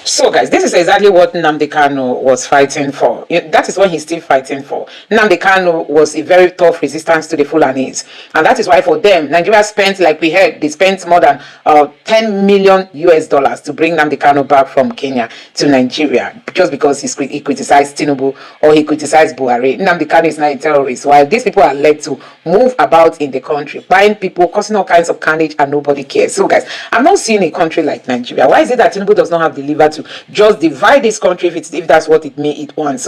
So, guys, this is exactly what Nnamdi Kanu was fighting for. That is what he's still fighting for. Nnamdi Kanu was a very tough resistance to the Fulanis. And that is why for them, Nigeria spent, like we heard, they spent more than $10 million to bring Nnamdi Kanu back from Kenya to Nigeria. Just because he criticized Tinubu or he criticized Buhari. Nnamdi Kanu is not a terrorist. While these people are led to move about in the country, buying people, causing all kinds of carnage, and nobody cares. So, guys, I'm not seeing a country like Nigeria. Why is it that Tinubu does not have the liver to just divide this country if that's what it wants,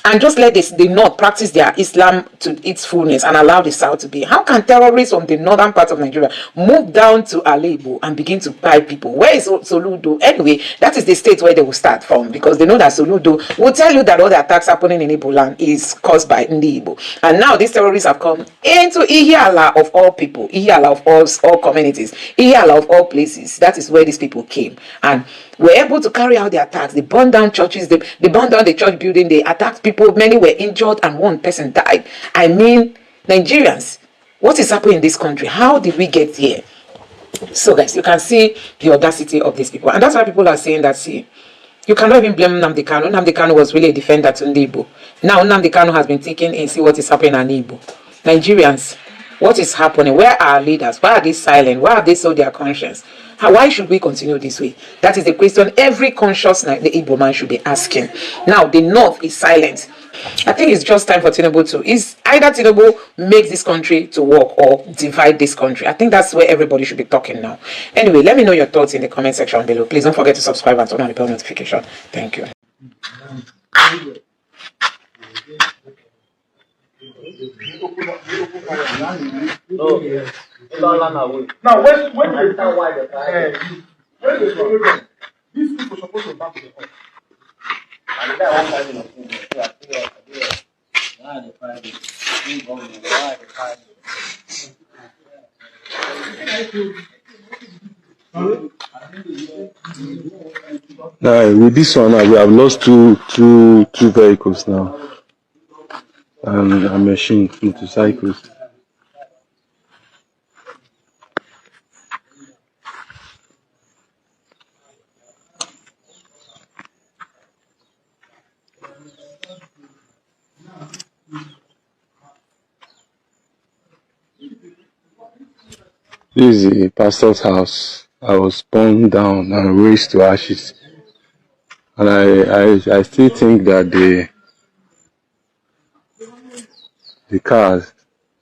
and just let the North practice their Islam to its fullness and allow the South to be? How can terrorists from the northern part of Nigeria move down to Alebo and begin to buy people? Where is Soludo? Anyway, that is the state where they will start from, because they know that Soludo will tell you that all the attacks happening in Igbo land is caused by Ndi Igbo. And now these terrorists have come into Ihiala of all people, Ihiala of all communities, Ihiala of all places. That is where these people came and were able to carry out the attacks. They burned down churches, they burned down the church building, they attacked people, many were injured and one person died. I mean, Nigerians, what is happening in this country? How did we get here? So, guys, you can see the audacity of these people. And that's why people are saying that, see, you cannot even blame Nnamdi Kanu. Nnamdi Kanu was really a defender to Ndi Igbo. Now, Nnamdi Kanu has been taken in, see what is happening in Igbo. Nigerians, what is happening? Where are our leaders? Why are they silent? Why have they sold their conscience? Why should we continue this way? That is the question every conscious the Igbo man should be asking. Now, the North is silent. I think it's just time for Tinubu to, either Tinubu makes this country to work or divide this country. I think that's where everybody should be talking now. Anyway, let me know your thoughts in the comment section below. Please don't forget to subscribe and turn on the bell notification. Thank you. Now, when you understand why when you follow them, these people supposed to back to the point. And that Now, with this one, we have lost two vehicles now. A machine, motorcycles. This is the pastor's house. I was burned down and razed to ashes. And I still think that the car is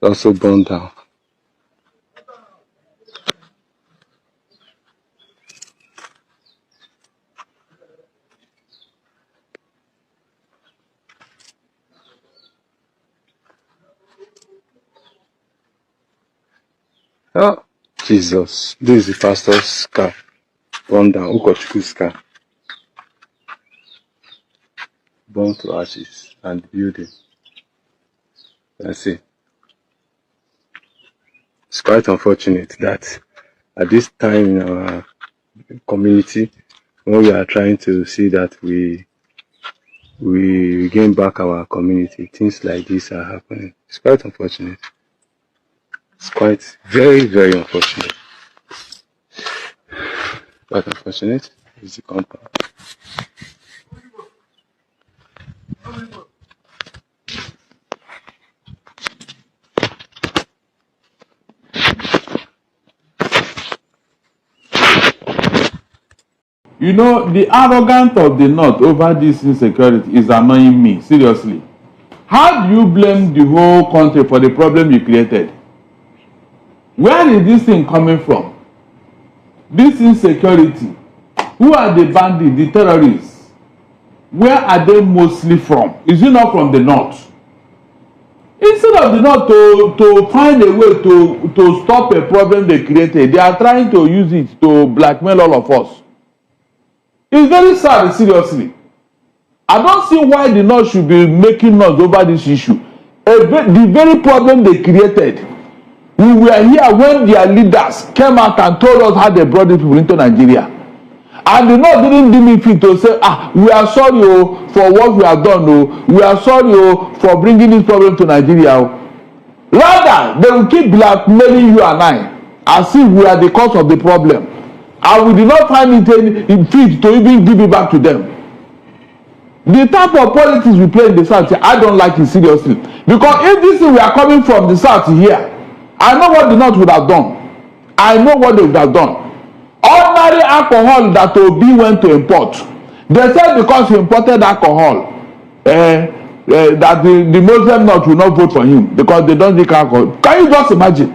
also burned down. Oh, Jesus. This is the pastor's car. Burned down. Ukochukwu's car. Burned to ashes and the building. Let's see. It's quite unfortunate that at this time in our community, when we are trying to see that we gain back our community, things like this are happening. It's quite unfortunate. It's quite very, very unfortunate. Quite unfortunate is the compound. You know, the arrogance of the North over this insecurity is annoying me, seriously. How do you blame the whole country for the problem you created? Where is this thing coming from? This insecurity. Who are the bandits, the terrorists? Where are they mostly from? Is it not from the North? Instead of the North to find a way to stop a problem they created, they are trying to use it to blackmail all of us. It's very sad, seriously. I don't see why the North should be making noise over this issue. The very problem they created. We were here when their leaders came out and told us how they brought these people into Nigeria. And the North didn't do me fit to say, we are sorry for what we have done. We are sorry for bringing this problem to Nigeria. Rather, they will keep blackmailing you and I as if we are the cause of the problem. and we did not find it fit to even give it back to them. The type of politics we play in the South, I don't like it seriously. Because if this thing we are coming from the South here, I know what the North would have done. I know what they would have done. Ordinary alcohol that Obi went to import, they said because he imported alcohol, that the Muslim North will not vote for him because they don't drink alcohol. Can you just imagine?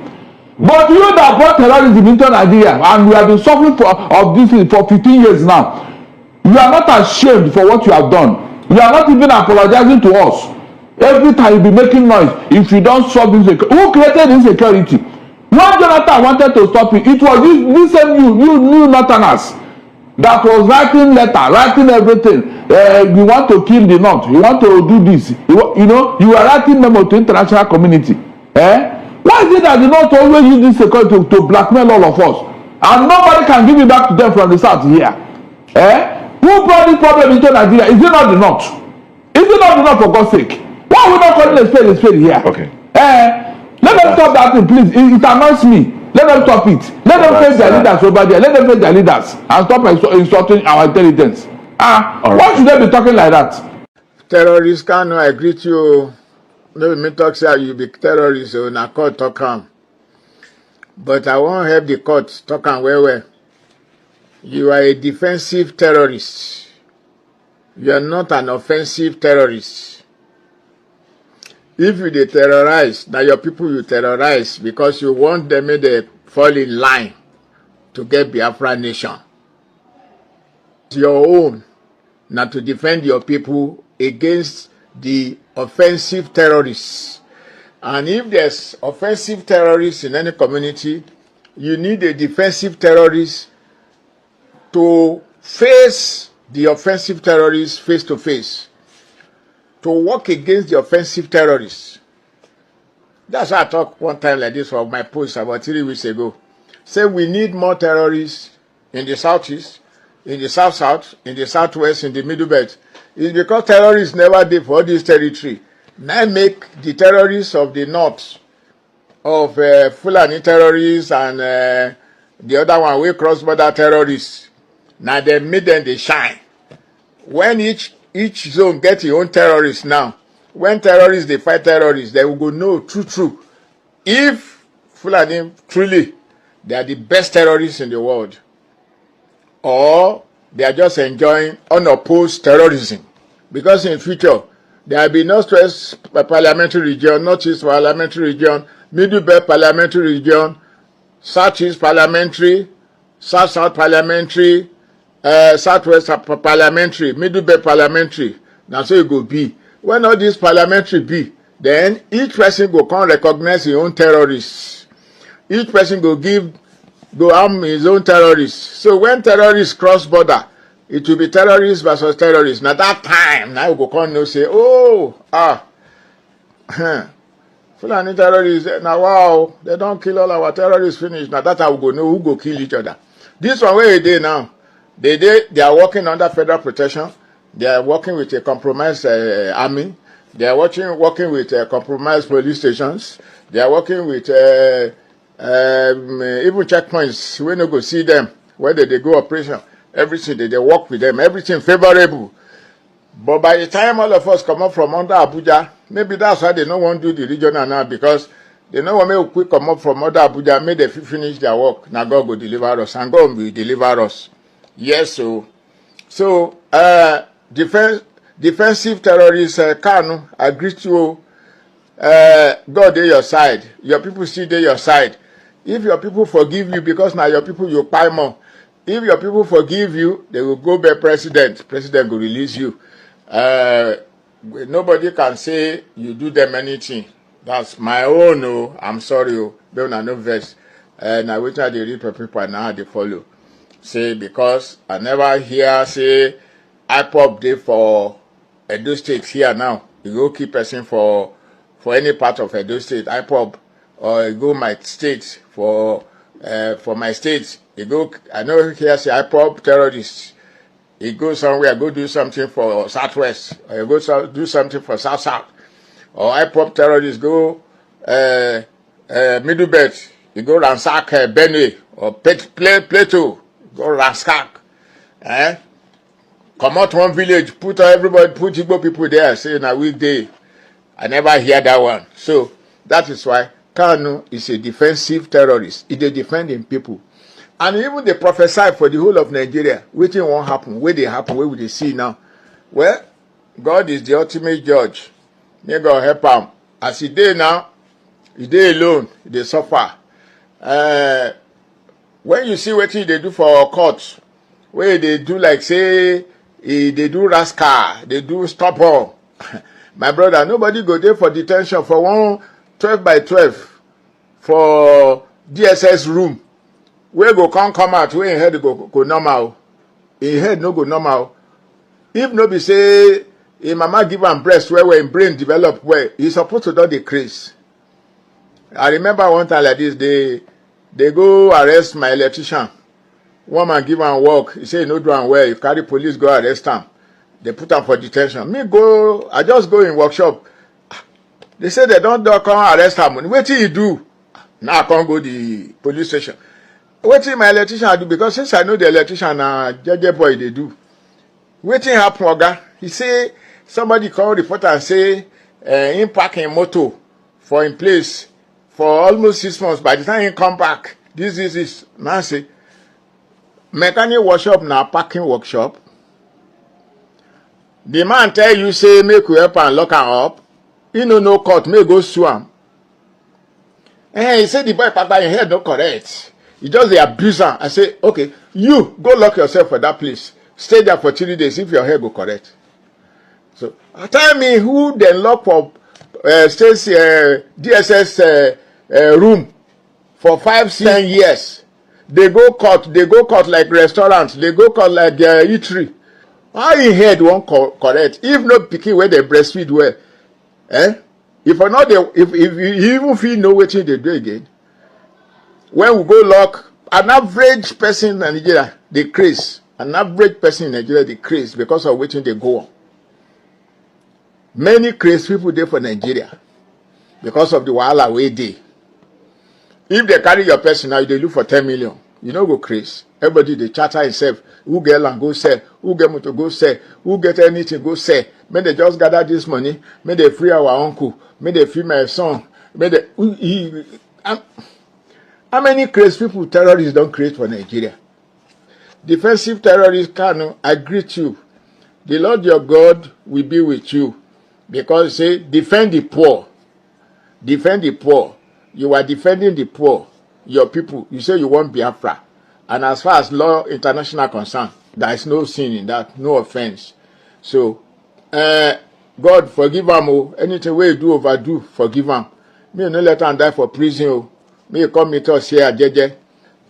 But you that brought terrorism into Nigeria, and we have been suffering of this thing for 15 years now. You are not ashamed for what you have done. You are not even apologizing to us. Every time you be making noise, if you don't solve insecurity. Who created insecurity? When Jonathan wanted to stop it, it was this same you Northerners that was writing letter, writing everything. You want to kill the North. You want to do this. You are writing memo to international community. Why is it that the North always use this security to blackmail all of us? And nobody can give it back to them from the South here. Who brought this problem into Nigeria? Is it not the North? Is it not the North, for God's sake? Why are we not calling a spade here? Okay. Let them stop that thing, please. It annoys me. Let them stop it. Let them face their leaders over there. Let them face their leaders and stop insulting our intelligence. Why should they be talking like that? Terrorists, Kanu, I greet you. No, me talk say you be terrorist, so na court talk am. But I won't have the court talk am well. You are a defensive terrorist. You are not an offensive terrorist. If you dey terrorize, now your people you terrorize because you want them to fall in line to get Biafra nation. Your own, not to defend your people against the offensive terrorists. And if there's offensive terrorists in any community, you need a defensive terrorist to face the offensive terrorists face to face, to work against the offensive terrorists. That's why I talked one time like this for my post about 3 weeks ago. Say we need more terrorists in the southeast, in the south-south, in the southwest, in the middle belt. It's because terrorists never did for this territory. Now make the terrorists of the north, of Fulani terrorists and the other one, we cross-border terrorists. Now they made them they shine. When each zone get your own terrorists now, when terrorists they fight terrorists, they will go know true. If Fulani truly they are the best terrorists in the world, or they are just enjoying unopposed terrorism, because in future there will be no stress parliamentary region, northeast parliamentary region, middle belt parliamentary region, southeast parliamentary, south parliamentary, southwest parliamentary, middle belt parliamentary. Now so it go be. When all these parliamentary be, then each person go come recognize his own terrorists. Each person go arm his own terrorists. So when terrorists cross border, it will be terrorists versus terrorists. Now that time, now we go come no say, Fulani terrorists. Now wow, they don't kill all our terrorists. Finish. Now that time we go know who go kill each other. This one where they now, they are working under federal protection. They are working with a compromised army. They are working with compromised police stations. They are working with even checkpoints. We no go see them. Whether they go operation, everything they work with them. Everything favorable. But by the time all of us come up from under Abuja, maybe that's why they don't want to do the regional now, because they know when we quick come up from under Abuja, may they finish their work. Now God will deliver us, and God will deliver us. Yes, so defensive terrorists, Kanu, I greet you. God dey your side. Your people still dey your side. If your people forgive you, because now your people you pay more. If your people forgive you, they will go be president. President will release you. Nobody can say you do them anything. That's my own. Oh, I'm sorry. Oh, don't know verse. And I wait till they read for people and now they follow. Say because I never hear say IPOP dey for Edo State here now. You go keep person for any part of Edo State, IPOP, or you go my state for my state. You go, I know here say IPOP terrorists. You go somewhere, go do something for Southwest, or you go do something for South, or IPOP terrorists go Middle Belt. You go ransack Benue or Plateau. go rascal. Come out one village, put everybody, put Igbo people there, say na weekday. I never hear that one. So that is why Kanu is a defensive terrorist. He dey defend him people. And even they prophesy for the whole of Nigeria. Wetin won't happen, where they happen, where will they see now? Well, God is the ultimate judge. May God help him. As he dey now, he dey alone, he dey suffer. When you see what they do for court, where they do like say, they do rascal, they do stopper. My brother, nobody go there for detention for 1 12 by 12 for DSS room. Where go come out, where in head go normal. In head no go normal. If no be say, a mama give am breast where in brain develop where, he supposed to do the craze. I remember one time like this, they go arrest my electrician. One man give am work, he say no do am well, you carry police go arrest him. They put am for detention. I just go in workshop. They say they don't come arrest him. Wetin he do? Now I can't go the police station. Wetin my electrician do? Because since I know the electrician na jeje boy they do. Wetin happen, oga? He say somebody call reporter and say him park him motor for him place for almost 6 months. By the time he come back, this is man say mechanic workshop na parking workshop. The man tell you say make we help and lock him up. He no court, may go sue him. He say the boy papa in head no correct. He just dey abuse am. I say, okay, you go lock yourself for that place. Stay there for 3 days if your hair go correct. So tell me who then lock for Sts DSS room for 5, 10 years. They go court like restaurant, they go court like eatery. How in head won't correct? If no pikin where they breastfeed well, if not if you even feel know what they do again. When we go lock, an average person in Nigeria, they craze. An average person in Nigeria, they craze because of what they go on. Many crazy people there for Nigeria because of the wahala way they. If they carry your person now, they look for 10 million. You know go crazy. Everybody they charter himself. Who get land go sell? Who get motor go sell? Who get anything go sell? May they just gather this money. May they free our uncle. May they free my son. May they. How many crazy people terrorists don't create for Nigeria? Defensive terrorists, Kanu, I greet you. The Lord your God will be with you. Because say, defend the poor. Defend the poor. You are defending the poor, your people. You say you want Biafra. And as far as law international concerned, there is no sin in that, no offense. So, God forgive them. Anything we do overdo, forgive them. May no let them die for prison. May come meet us here, JJ.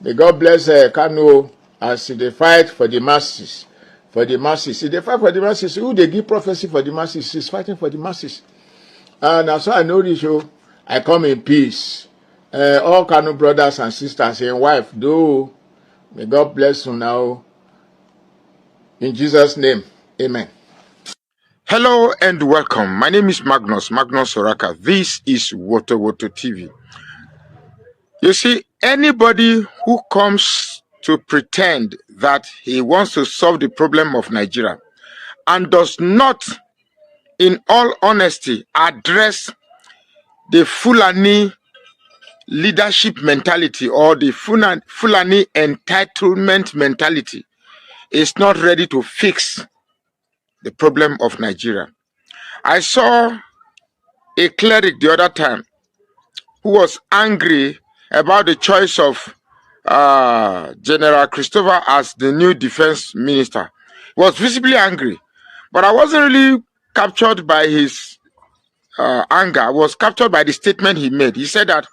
May God bless Kanu as they fight for the masses. For the masses. If they fight for the masses, who they give prophecy for the masses is fighting for the masses. And as I know this show, I come in peace. All Kanu brothers and sisters and wife, do. May God bless you now. In Jesus' name, amen. Hello and welcome. My name is Magnus Soraka. This is Woto TV. You see, anybody who comes to pretend that he wants to solve the problem of Nigeria and does not, in all honesty, address the Fulani leadership mentality or the Fulani entitlement mentality is not ready to fix the problem of Nigeria. I saw a cleric the other time who was angry about the choice of General Christopher as the new defense minister. He was visibly angry, but I wasn't really captured by his anger. I was captured by the statement he made. He said that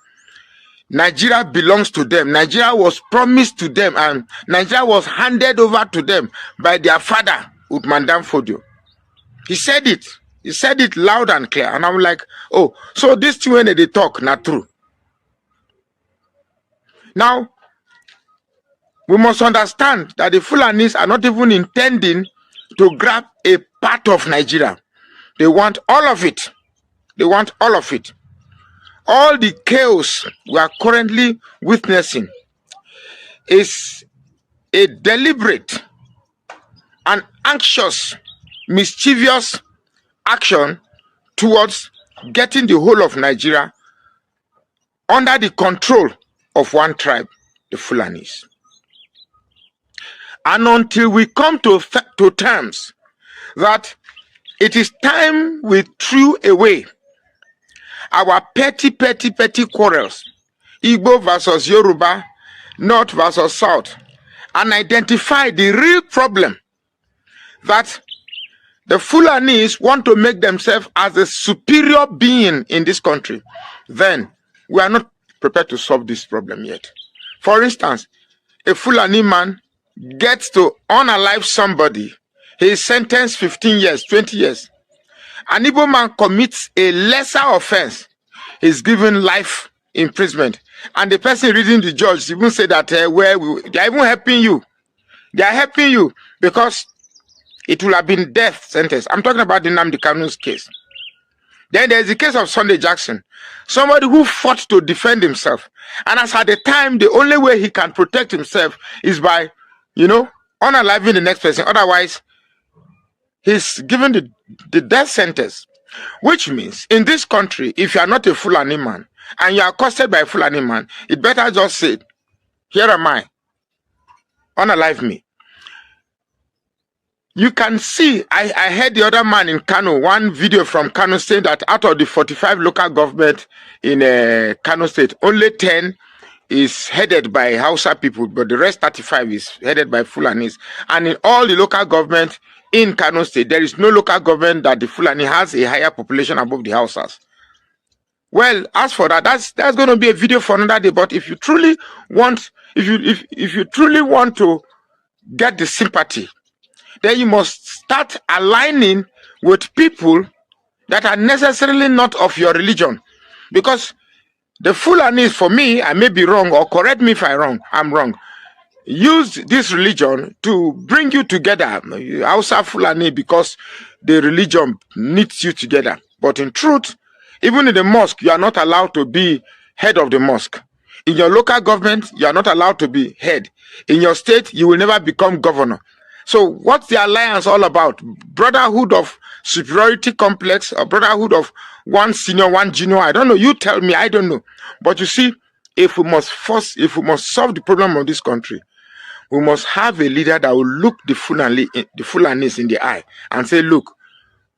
Nigeria belongs to them. Nigeria was promised to them, and Nigeria was handed over to them by their father, Uthman Danfodio. He said it. He said it loud and clear. And I'm like, oh, so this thing when they talk, not true. Now, we must understand that the Fulanis are not even intending to grab a part of Nigeria. They want all of it. They want all of it. All the chaos we are currently witnessing is a deliberate and anxious, mischievous action towards getting the whole of Nigeria under the control of one tribe, the Fulanis. And until we come to terms that it is time we threw away our petty quarrels, Igbo versus Yoruba, North versus South, and identify the real problem that the Fulanis want to make themselves as a superior being in this country, then we are not prepared to solve this problem yet. For instance, a Fulani man gets to unalive somebody, he is sentenced 15 years, 20 years. An Igbo man commits a lesser offense, he's given life imprisonment. And the person reading the judge even say that they are even helping you. They are helping you because it will have been death sentence. I'm talking about the Nnamdi Kanu's case. Then there's the case of Sunday Jackson, somebody who fought to defend himself. And as at the time, the only way he can protect himself is by, unaliving the next person. Otherwise, he's given the death sentence. Which means, in this country, if you are not a Fulani man, and you are accosted by a Fulani man, it better just say, here am I, unalive me. You can see, I heard the other man in Kanu, one video from Kanu saying that out of the 45 local government in Kanu state, only 10 is headed by Hausa people, but the rest 35 is headed by Fulanis. And in all the local government in Kanu state, there is no local government that the Fulani has a higher population above the Hausas. Well, as for that, that's going to be a video for another day. But if you truly want, if you truly want to get the sympathy, then you must start aligning with people that are necessarily not of your religion. Because the Fulanis, for me, I may be wrong, or correct me if I'm wrong, use this religion to bring you together, Hausa Fulani, because the religion knits you together. But in truth, even in the mosque, you are not allowed to be head of the mosque. In your local government, you are not allowed to be head. In your state, you will never become governor. So what's the alliance all about? Brotherhood of superiority complex, or brotherhood of one senior, one junior? I don't know. You tell me. I don't know. But you see, if we must solve the problem of this country, we must have a leader that will look the Fulanis in the eye and say, look,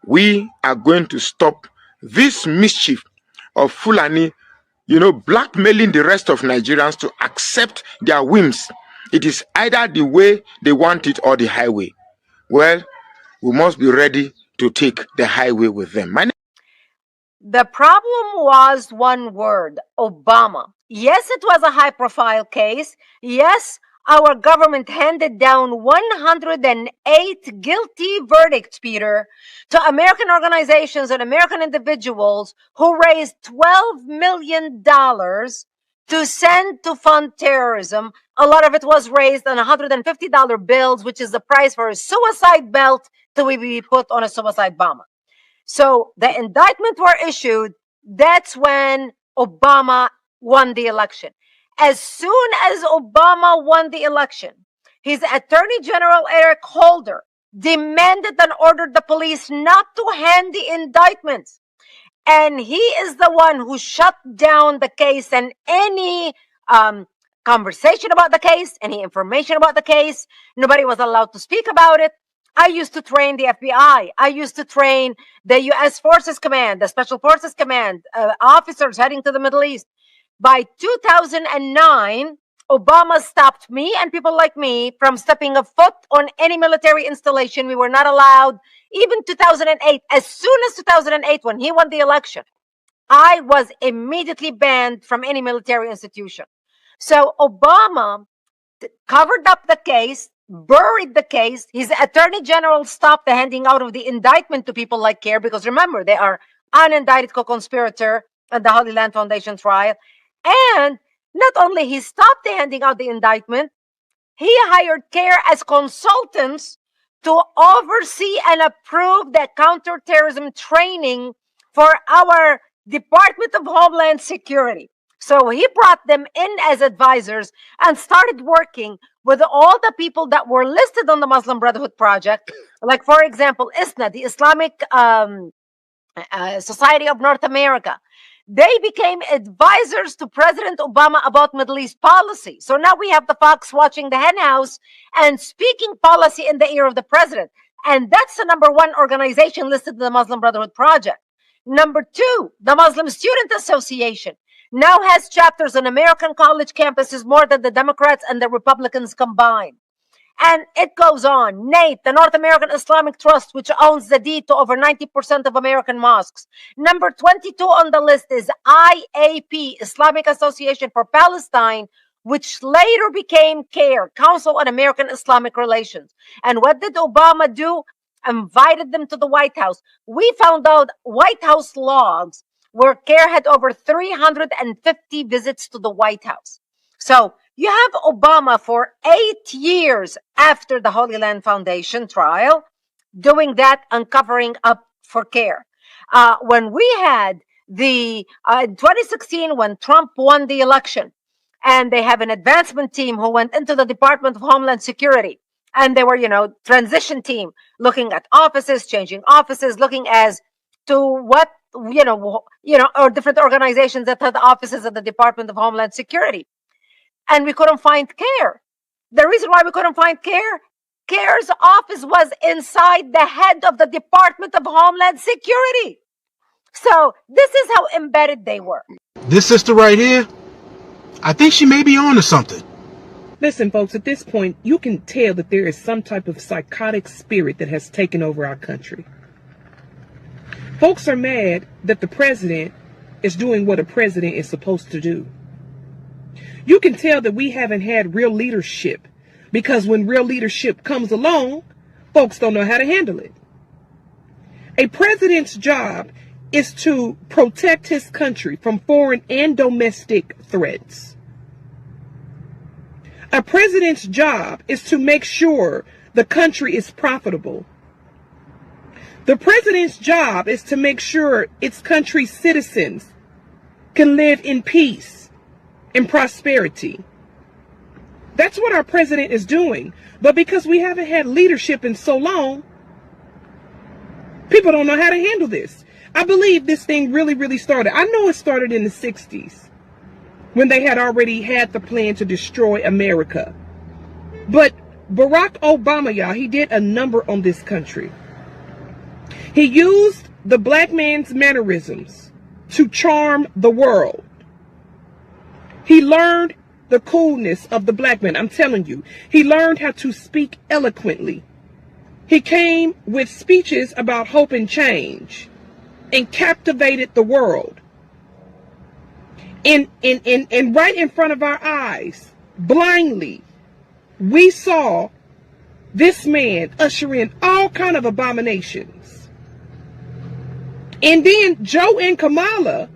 we are going to stop this mischief of Fulani, blackmailing the rest of Nigerians to accept their whims. It is either the way they want it or the highway. Well, we must be ready to take the highway with them. The problem was one word: Obama. Yes, it was a high-profile case. Yes, our government handed down 108 guilty verdicts, Peter, to American organizations and American individuals who raised $12 million to send to fund terrorism. A lot of it was raised on $150 bills, which is the price for a suicide belt to be put on a suicide bomber. So the indictments were issued. That's when Obama won the election. As soon as Obama won the election, his Attorney General Eric Holder demanded and ordered the police not to hand the indictments. And he is the one who shut down the case, and any conversation about the case, any information about the case, nobody was allowed to speak about it. I used to train the FBI. I used to train the U.S. Forces Command, the Special Forces Command, officers heading to the Middle East. By 2009, Obama stopped me and people like me from stepping a foot on any military installation. We were not allowed. Even 2008, as soon as 2008, when he won the election, I was immediately banned from any military institution. So Obama covered up the case, buried the case. His Attorney General stopped the handing out of the indictment to people like CARE, because remember, they are unindicted co-conspirator at the Holy Land Foundation trial. And not only he stopped handing out the indictment, he hired CARE as consultants to oversee and approve the counterterrorism training for our Department of Homeland Security. So he brought them in as advisors and started working with all the people that were listed on the Muslim Brotherhood Project, like, for example, ISNA, the Islamic Society of North America. They became advisors to President Obama about Middle East policy. So now we have the fox watching the hen house and speaking policy in the ear of the president. And that's the #1 organization listed in the Muslim Brotherhood Project. #2, the Muslim Student Association now has chapters on American college campuses more than the Democrats and the Republicans combined. And it goes on. NATE, the North American Islamic Trust, which owns the deed to over 90% of American mosques. Number 22 on the list is IAP, Islamic Association for Palestine, which later became CARE, Council on American Islamic Relations. And what did Obama do? Invited them to the White House. We found out White House logs where CARE had over 350 visits to the White House. So you have Obama for 8 years after the Holy Land Foundation trial, doing that, uncovering up for CARE. When we had the 2016, when Trump won the election, and they have an advancement team who went into the Department of Homeland Security, and they were, transition team, looking at offices, changing offices, looking as to what, or different organizations that had offices at the Department of Homeland Security. And we couldn't find CARE. The reason why we couldn't find CARE, CARE's office was inside the head of the Department of Homeland Security. So this is how embedded they were. This sister right here, I think she may be on to something. Listen, folks, at this point, you can tell that there is some type of psychotic spirit that has taken over our country. Folks are mad that the president is doing what a president is supposed to do. You can tell that we haven't had real leadership, because when real leadership comes along, folks don't know how to handle it. A president's job is to protect his country from foreign and domestic threats. A president's job is to make sure the country is profitable. The president's job is to make sure its country's citizens can live in peace and prosperity. That's what our president is doing. But because we haven't had leadership in so long, people don't know how to handle this. I believe this thing really started. I know it started in the 60s when they had already had the plan to destroy America. But Barack Obama, y'all, he did a number on this country. He used the black man's mannerisms to charm the world. He learned the coolness of the black man. I'm telling you, he learned how to speak eloquently. He came with speeches about hope and change and captivated the world. And right in front of our eyes, blindly, we saw this man usher in all kind of abominations. And then Joe and Kamala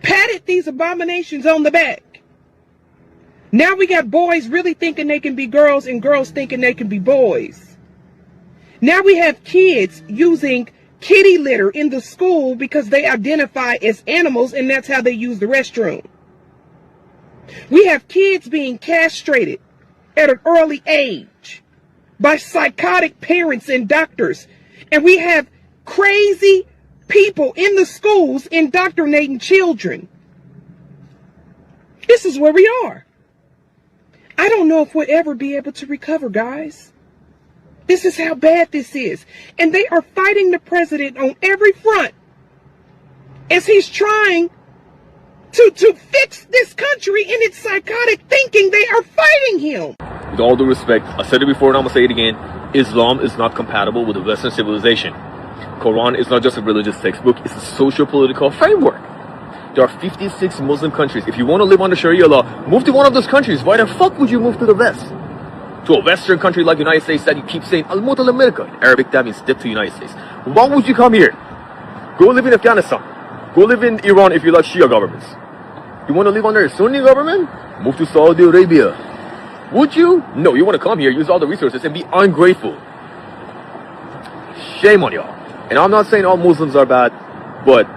patted these abominations on the back. Now we got boys really thinking they can be girls and girls thinking they can be boys. Now we have kids using kitty litter in the school because they identify as animals and that's how they use the restroom. We have kids being castrated at an early age by psychotic parents and doctors. And we have crazy people in the schools indoctrinating children. This is where we are. I don't know if we'll ever be able to recover, guys. This is how bad this is. And they are fighting the president on every front as he's trying to fix this country in its psychotic thinking. They are fighting him. With all due respect, I said it before and I'm going to say it again. Islam is not compatible with the Western civilization. Quran is not just a religious textbook, it's a socio-political framework. There are 56 Muslim countries. If you want to live under Sharia law, move to one of those countries. Why the fuck would you move to the West? To a Western country like the United States that you keep saying, Al-Mut al-America. In Arabic, that means dip to the United States. Why would you come here? Go live in Afghanistan. Go live in Iran if you like Shia governments. You want to live under a Sunni government? Move to Saudi Arabia. Would you? No, you want to come here, use all the resources, and be ungrateful. Shame on y'all. And I'm not saying all Muslims are bad, but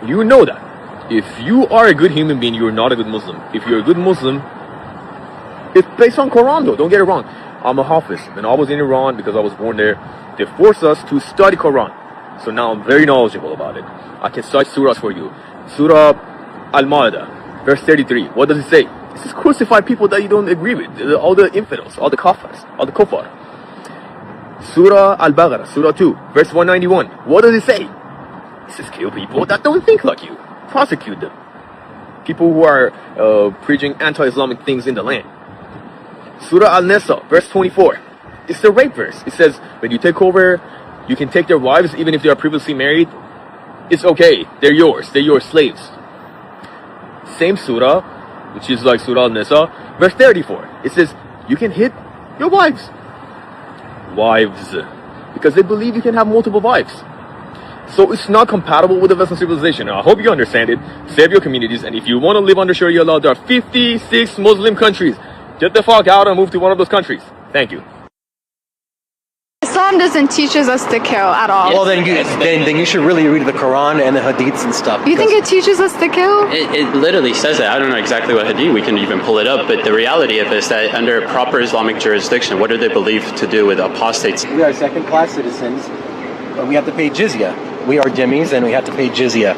you know that. If you are a good human being, you're not a good Muslim. If you're a good Muslim, It's based on Quran though, don't get it wrong. I'm a Hafiz, and I was in Iran because I was born there. They forced us to study Quran. So now I'm very knowledgeable about it. I can cite surahs for you. Surah Al-Ma'idah, verse 33. What does it say? It says crucify people that you don't agree with. All the infidels, all the kafirs, all the kuffar. Surah Al-Baqarah, Surah 2, verse 191. What does it say? It says kill people that don't think like you. Prosecute them. People who are preaching anti-Islamic things in the land. Surah Al-Nisa, verse 24. It's the rape verse. It says, when you take over, you can take their wives even if they are previously married. It's okay. They're yours. They're your slaves. Same surah, which is like Surah Al-Nisa, verse 34. It says, you can hit your wives. Wives. Because they believe you can have multiple wives. So it's not compatible with the Western civilization. Now, I hope you understand it. Save your communities. And if you want to live under Sharia law, there are 56 Muslim countries. Get the fuck out and move to one of those countries. Thank you. Islam doesn't teach us to kill at all. Well, then you should really read the Quran and the Hadiths and stuff. You think it teaches us to kill? It literally says that. I don't know exactly what Hadith, we can even pull it up, but the reality of it is that under proper Islamic jurisdiction, what do they believe to do with apostates? We are second-class citizens, but we have to pay jizya. We are dhimmis, and we have to pay jizya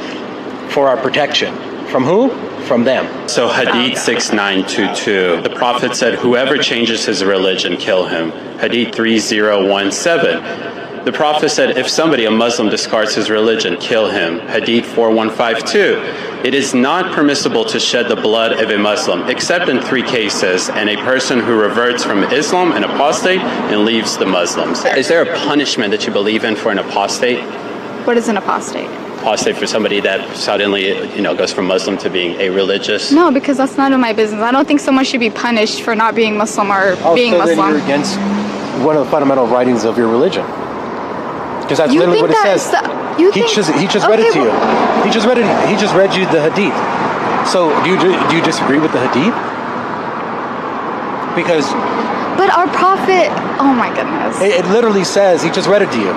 for our protection. From who? From them. So Hadith 6922, the Prophet said, whoever changes his religion, kill him. Hadith 3017, the Prophet said, if somebody, a Muslim, discards his religion, kill him. Hadith 4152, it is not permissible to shed the blood of a Muslim, except in 3 cases, and a person who reverts from Islam, an apostate, and leaves the Muslims. Is there a punishment that you believe in for an apostate? What is an apostate? Apostate for somebody that suddenly, goes from Muslim to being a religious? No, because that's none of my business. I don't think someone should be punished for not being Muslim or being Muslim. Then you're against one of the fundamental writings of your religion. Because that's literally what it says. He just read it to you. He just read you the Hadith. So do you disagree with the Hadith? Because. But our Prophet, oh my goodness. It literally says, he just read it to you.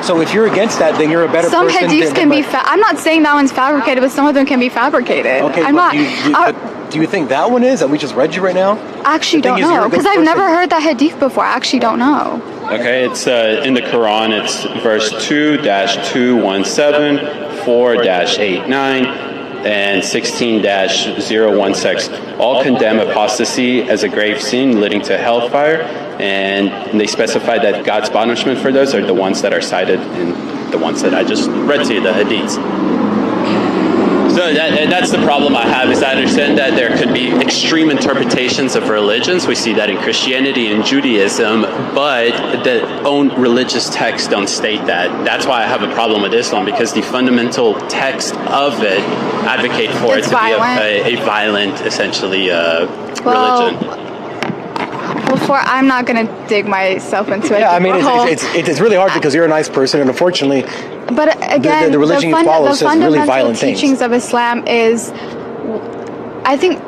So if you're against that, then you're a better person. Some hadiths can be. I'm not saying that one's fabricated, but some of them can be fabricated. Okay, do you think that one is that we just read you right now? I actually don't know, because I've never heard that hadith before. I actually don't know. Okay, it's in the Quran. It's verse 2-217, 4-89, and 16-016. All condemn apostasy as a grave sin leading to hellfire, and they specify that God's punishment for those are the ones that are cited in the ones that I just read to you, the hadiths. So that's the problem I have, is I understand that there could be extreme interpretations of religions. We see that in Christianity and Judaism, but the own religious texts don't state that. That's why I have a problem with Islam, because the fundamental text of it advocate for it to be a violent, essentially, religion. Before, I'm not going to dig myself into it. Yeah, I mean, it's really hard because you're a nice person, and unfortunately, but again, the religion you follow says really violent things. The fundamental teachings of Islam is, I think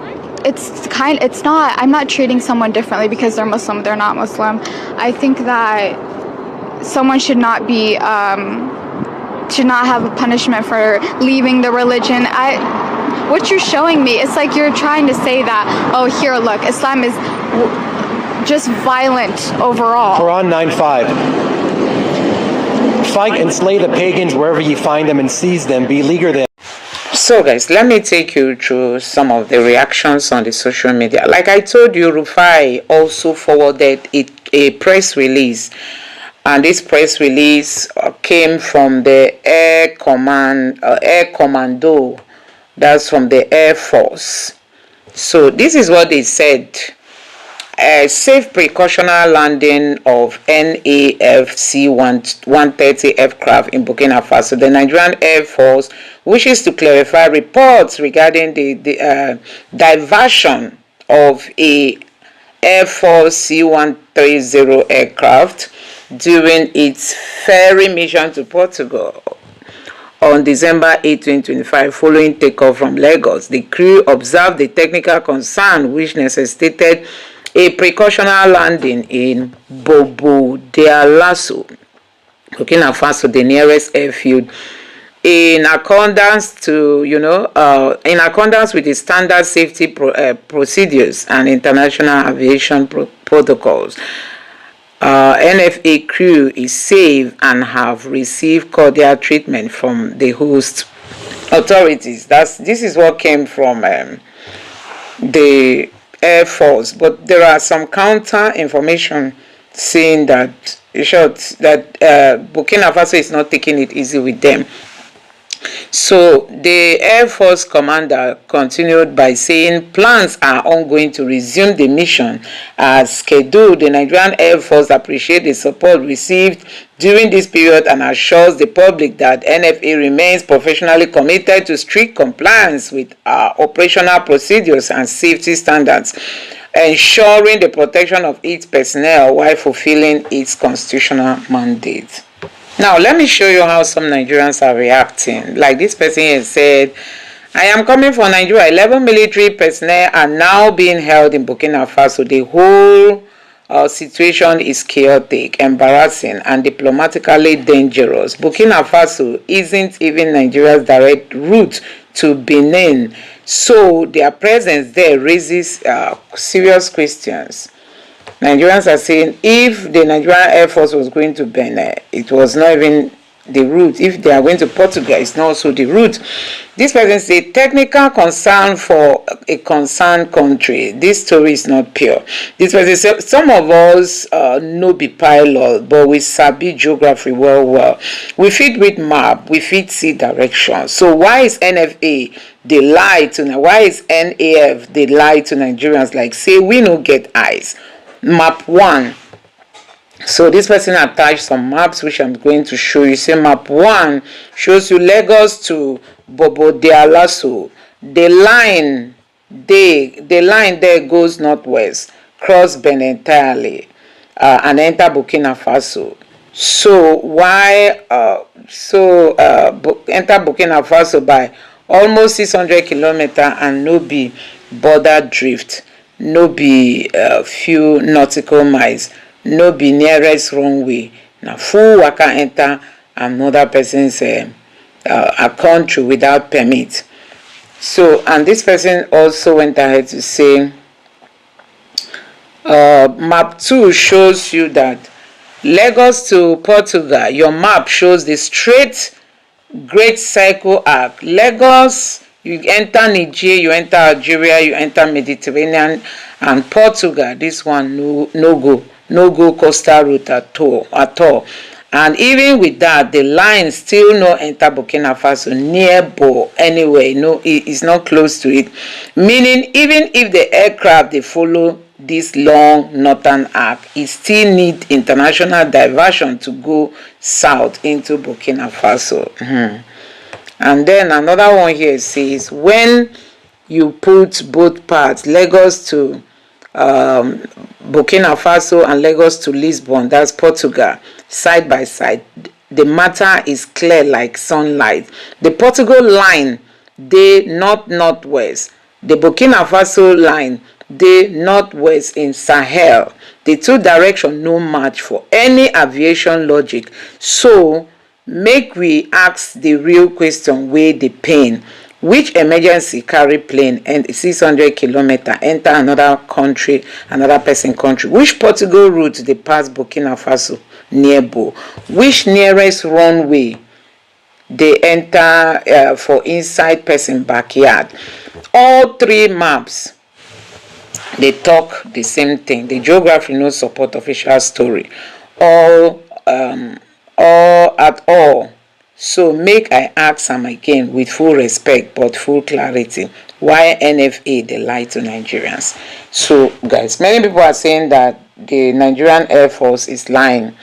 it's not, I'm not treating someone differently because they're Muslim, they're not Muslim. I think that someone should not be, should not have a punishment for leaving the religion. What you're showing me, it's like you're trying to say that, oh, here, look, Islam is just violent overall. Quran 9:5. Fight and slay the pagans wherever you find them and seize them. Beleaguer them. So guys, let me take you through some of the reactions on the social media. Like I told you, Rufai also forwarded a press release. And this press release came from the Air Commando. That's from the Air Force. So this is what they said. A safe precautionary landing of NAF C-130 aircraft in Burkina Faso. The Nigerian Air Force wishes to clarify reports regarding the diversion of a Air Force C-130 aircraft during its ferry mission to Portugal on December 8, 2025, following takeoff from Lagos. The crew observed the technical concern which necessitated a precautionary landing in Bobo de Alasso, Burkina Faso, the nearest airfield. in accordance to, in accordance with the standard safety procedures and international aviation protocols. NFA crew is safe and have received cordial treatment from the host authorities. This is what came from the Air Force, but there are some counter information saying that Burkina Faso is not taking it easy with them. So the Air Force commander continued by saying plans are ongoing to resume the mission as scheduled. The Nigerian Air Force appreciates the support received during this period and assures the public that NFA remains professionally committed to strict compliance with operational procedures and safety standards, ensuring the protection of its personnel while fulfilling its constitutional mandate. Now, let me show you how some Nigerians are reacting. Like this person has said, I am coming from Nigeria. 11 military personnel are now being held in Burkina Faso. The whole situation is chaotic, embarrassing, and diplomatically dangerous. Burkina Faso isn't even Nigeria's direct route to Benin, so their presence there raises serious questions. Nigerians are saying if the Nigerian Air Force was going to Benin, it was not even the route. If they are going to Portugal, it's not also the route. This person says technical concern for a concerned country. This story is not pure. This person says some of us no be pilot, but we sabi geography well. We fit with map, we fit see direction. So why is NFA they lie to? Why is NAF they lie to Nigerians? Like say we no get eyes. Map 1. So this person attached some maps which I'm going to show you. Say map 1 shows you Lagos to Bobo Dioulasso. The line there goes northwest, cross Benin entirely, and enter Burkina Faso. So enter Burkina Faso by almost 600 kilometers and no be border drift. No be few nautical miles, no be nearest runway. Now full waka enter another person's a country without permit. So, and this person also went ahead to say, map 2 shows you that Lagos to Portugal, your map shows the straight great cycle arc. Lagos, you enter Niger, you enter Algeria, you enter Mediterranean, and Portugal. This one no go coastal route at all. And even with that, the line still no enter Burkina Faso nearby anyway. No, it's not close to it. Meaning, even if the aircraft they follow this long northern arc, it still need international diversion to go south into Burkina Faso. And then another one here says when you put both parts, Lagos to Burkina Faso and Lagos to Lisbon, that's Portugal, side by side, the matter is clear like sunlight. The Portugal line, they northwest. The Burkina Faso line, they northwest in Sahel. The two direction no match for any aviation logic. So make we ask the real question where the pain. Which emergency carry plane and 600 kilometers enter another country, another person country? Which Portugal route they pass Burkina Faso nearby? Which nearest runway they enter for inside person backyard? All three maps, they talk the same thing. The geography no support official story. All at all. So make I ask them again with full respect but full clarity. Why NFA they lie to Nigerians? So guys, many people are saying that the Nigerian Air Force is lying.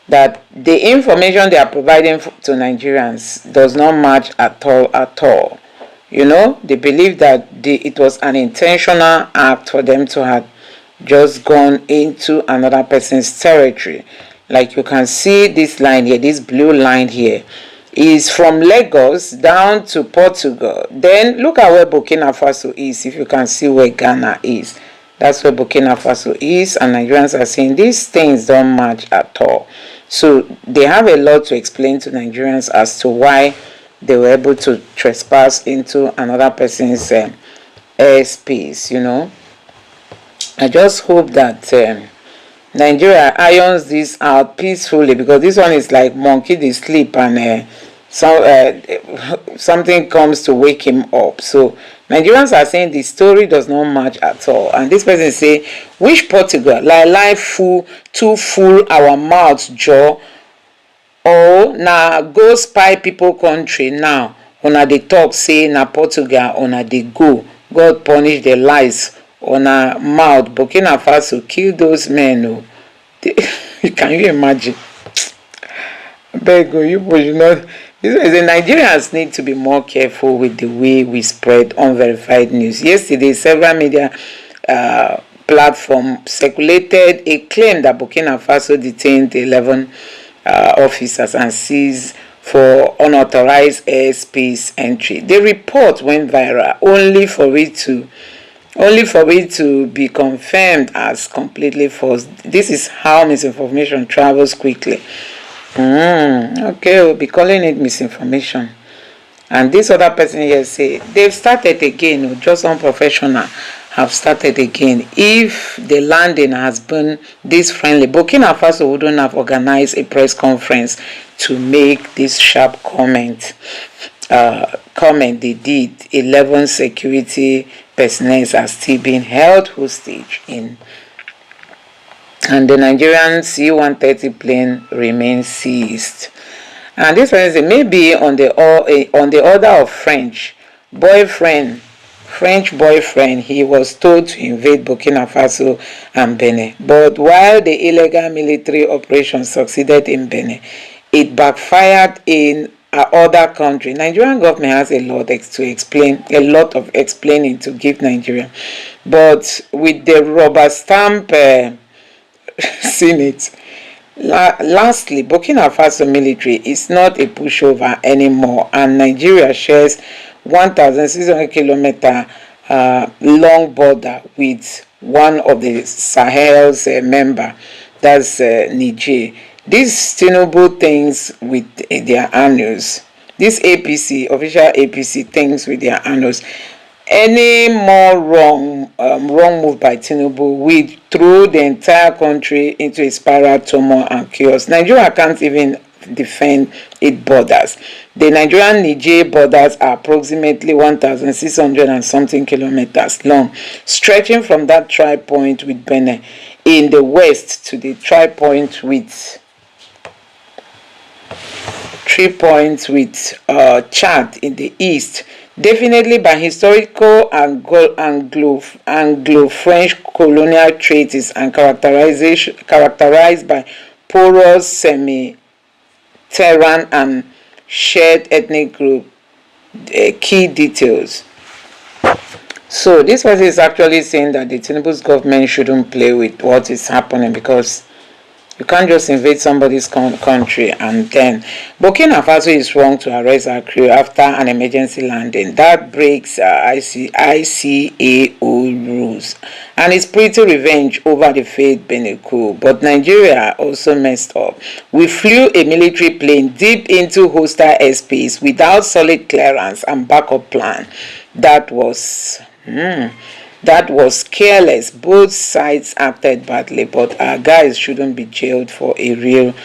That the information they are providing to Nigerians does not match at all. You know, they believe that it was an intentional act for them to have just gone into another person's territory. Like you can see this line here, this blue line here, is from Lagos down to Portugal. Then look at where Burkina Faso is, if you can see where Ghana is. That's where Burkina Faso is, and Nigerians are saying these things don't match at all. So they have a lot to explain to Nigerians as to why they were able to trespass into another person's airspace, you know. I just hope that Nigeria irons this out peacefully, because this one is like monkey they sleep and something comes to wake him up. So Nigerians are saying the story does not match at all, and this person say, which Portugal lie full too full our mouths jaw, or na go spy people country now una dey talk say na Portugal una dey go, God punish the lies on our mouth. Burkina Faso kill those men. Oh. Can you imagine? Beg you, but you know, the Nigerians need to be more careful with the way we spread unverified news. Yesterday, several media platforms circulated a claim that Burkina Faso detained 11 officers and seized for unauthorized airspace entry. The report went viral only for it to be confirmed as completely false. This is how misinformation travels quickly. Okay, we'll be calling it misinformation. And this other person here say they've started again, just unprofessional have started again. If the landing has been this friendly, Burkina Faso wouldn't have organized a press conference to make this sharp comment. They did. 11 security personnel are still being held hostage in, and the Nigerian C-130 plane remains seized. And this one is maybe on the order of French boyfriend, he was told to invade Burkina Faso and Benin. But while the illegal military operation succeeded in Benin, it backfired in other country. Nigerian government has a lot of explaining to give Nigeria. But with the rubber stamp Senate, lastly, Burkina Faso military is not a pushover anymore, and Nigeria shares 1,600 kilometer long border with one of the Sahel's member, that's Niger. These Tinubu things with their annuals. This APC, official APC things with their annuals. Any more wrong move by Tinubu will throw the entire country into a spiral turmoil and chaos. Nigeria can't even defend its borders. The Nigerian-Niger borders are approximately 1,600 and something kilometers long, stretching from that tri-point with Benin in the west to the tri-point with 3 points with Chad in the east. Definitely by historical Anglo-French colonial traits and characterized by porous semi-terran and shared ethnic group key details. So this person is actually saying that the Tinubu's government shouldn't play with what is happening, because you can't just invade somebody's country. And then Burkina Faso is wrong to arrest our crew after an emergency landing. That breaks ICAO rules, and it's pretty revenge over the failed Benin coup. But Nigeria also messed up. We flew a military plane deep into hostile airspace without solid clearance and backup plan. That was careless. Both sides acted badly, but our guys shouldn't be jailed for a real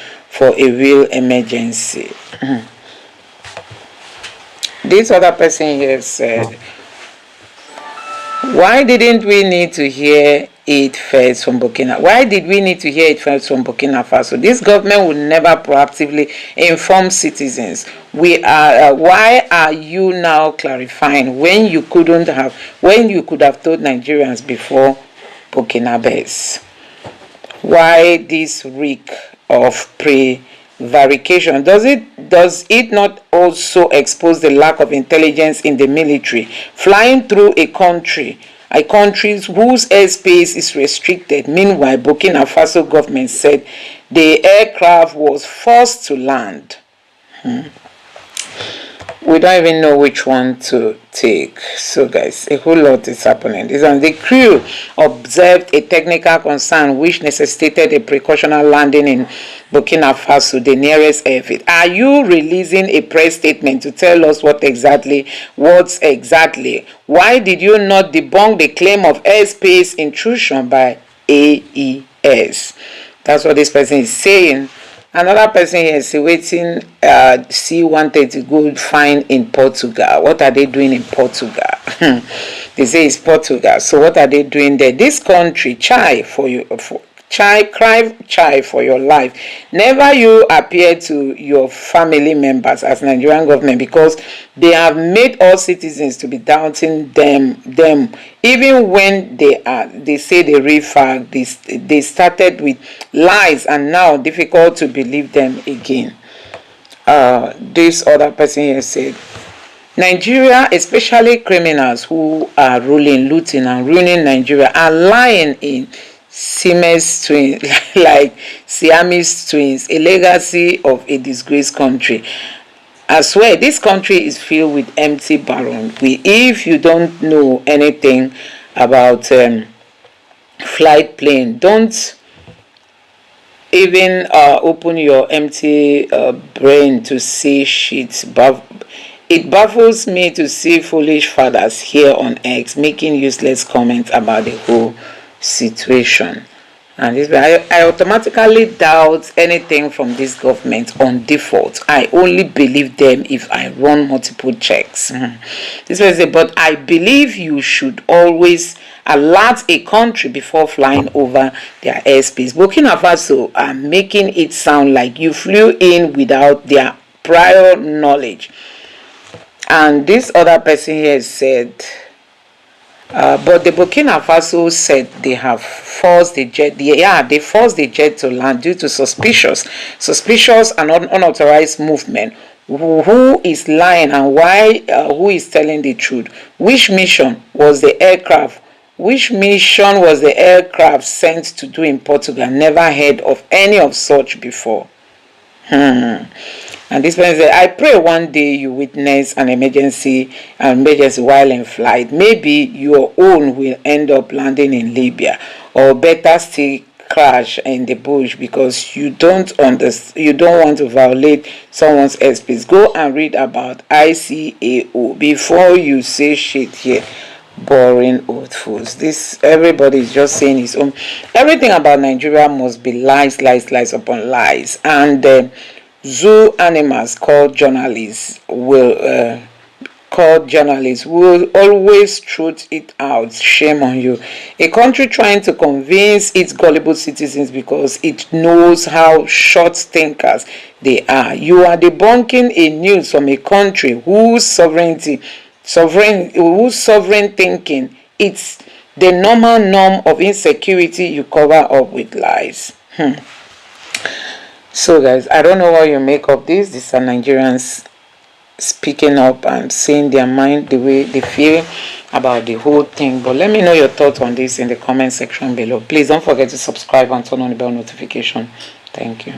emergency. This other person here said, why didn't we need to hear it first from Burkina? Why did we need to hear it first from Burkina Faso? This government would never proactively inform citizens. Why are you now clarifying when you could have told Nigerians before Burkinabés? Why this reek of prevarication? Does it not also expose the lack of intelligence in the military, flying through a country whose airspace is restricted? Meanwhile, Burkina Faso government said the aircraft was forced to land. we don't even know which one to take. So guys, a whole lot is happening. The crew observed a technical concern which necessitated a precautionary landing in Burkina Faso, the nearest airfield. Are you releasing a press statement to tell us what exactly? Why did you not debunk the claim of airspace intrusion by AES? That's what this person is saying. Another person here is waiting C-130 gold fine in Portugal. What are they doing in Portugal? They say it's Portugal. So what are they doing there? This country, cry for your life. Never you appear to your family members as Nigerian government, because they have made all citizens to be doubting them. Even when they say they read fact, they started with lies and now difficult to believe them again. This other person here said, Nigeria, especially criminals who are ruling, looting and ruining Nigeria, are lying in Siamese twins, like Siamese twins, a legacy of a disgraced country. I swear, this country is filled with empty barrels. If you don't know anything about flight plane, don't even open your empty brain to see shit. It baffles me to see foolish fathers here on X making useless comments about the whole situation. And I automatically doubt anything from this government on default. I only believe them if I run multiple checks. This was it, but I believe you should always alert a country before flying over their airspace. Burkina Faso are making it sound like you flew in without their prior knowledge. And this other person here said, but the Burkina Faso said they have forced the jet. They forced the jet to land due to suspicious and unauthorized movement. Who is lying and why? Who is telling the truth? Which mission was the aircraft sent to do in Portugal? Never heard of any of such before. And this person said, I pray one day you witness an emergency while in flight. Maybe your own will end up landing in Libya, or better still crash in the bush because you don't want to violate someone's airspace. Go and read about ICAO before you say shit here. Boring old fools. Everybody is just saying his own. Everything about Nigeria must be lies upon lies. And zoo animals called journalists will always truth it out. Shame on you. A country trying to convince its gullible citizens because it knows how short thinkers they are. You are debunking a news from a country whose sovereign thinking, it's the normal norm of insecurity. You cover up with lies. So guys, I don't know what you make of this. These are Nigerians speaking up and saying their mind, the way they feel about the whole thing. But let me know your thoughts on this in the comment section below. Please don't forget to subscribe and turn on the bell notification. Thank you.